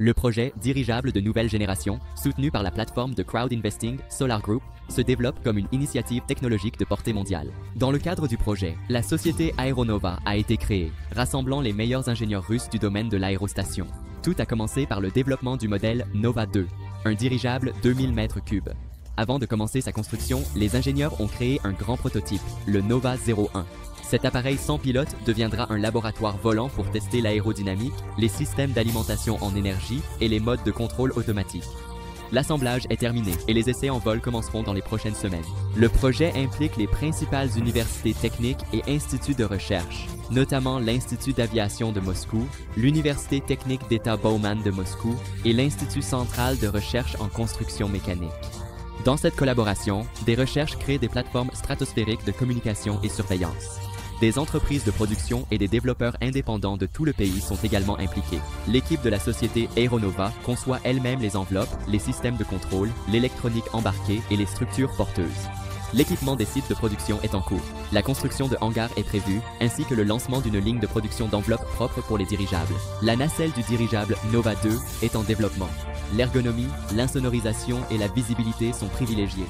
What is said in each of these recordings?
Le projet dirigeable de nouvelle génération, soutenu par la plateforme de crowd investing Solar Group, se développe comme une initiative technologique de portée mondiale. Dans le cadre du projet, la société Aeronova a été créée, rassemblant les meilleurs ingénieurs russes du domaine de l'aérostation. Tout a commencé par le développement du modèle Nova 2, un dirigeable 2000 m3. Avant de commencer sa construction, les ingénieurs ont créé un grand prototype, le Nova 01. Cet appareil sans pilote deviendra un laboratoire volant pour tester l'aérodynamique, les systèmes d'alimentation en énergie et les modes de contrôle automatique. L'assemblage est terminé et les essais en vol commenceront dans les prochaines semaines. Le projet implique les principales universités techniques et instituts de recherche, notamment l'Institut d'aviation de Moscou, l'Université technique d'État Bauman de Moscou et l'Institut central de recherche en construction mécanique. Dans cette collaboration, des recherches créent des plateformes stratosphériques de communication et surveillance. Des entreprises de production et des développeurs indépendants de tout le pays sont également impliqués. L'équipe de la société Aeronova conçoit elle-même les enveloppes, les systèmes de contrôle, l'électronique embarquée et les structures porteuses. L'équipement des sites de production est en cours. La construction de hangars est prévue, ainsi que le lancement d'une ligne de production d'enveloppes propres pour les dirigeables. La nacelle du dirigeable Nova 2 est en développement. L'ergonomie, l'insonorisation et la visibilité sont privilégiées.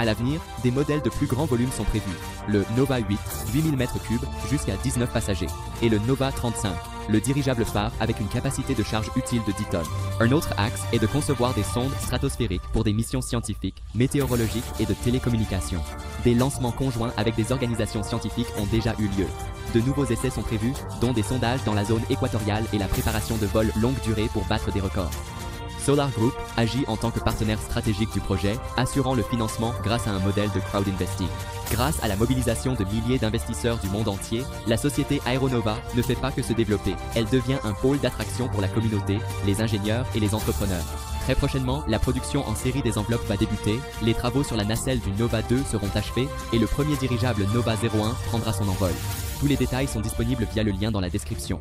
À l'avenir, des modèles de plus grand volume sont prévus. Le Nova 8, 8000 m3 jusqu'à 19 passagers. Et le Nova 35, le dirigeable phare avec une capacité de charge utile de 10 tonnes. Un autre axe est de concevoir des sondes stratosphériques pour des missions scientifiques, météorologiques et de télécommunications. Des lancements conjoints avec des organisations scientifiques ont déjà eu lieu. De nouveaux essais sont prévus, dont des sondages dans la zone équatoriale et la préparation de vols longue durée pour battre des records. Solar Group agit en tant que partenaire stratégique du projet, assurant le financement grâce à un modèle de crowd investing. Grâce à la mobilisation de milliers d'investisseurs du monde entier, la société Aeronova ne fait pas que se développer, elle devient un pôle d'attraction pour la communauté, les ingénieurs et les entrepreneurs. Très prochainement, la production en série des enveloppes va débuter, les travaux sur la nacelle du Nova 2 seront achevés et le premier dirigeable Nova 01 prendra son envol. Tous les détails sont disponibles via le lien dans la description.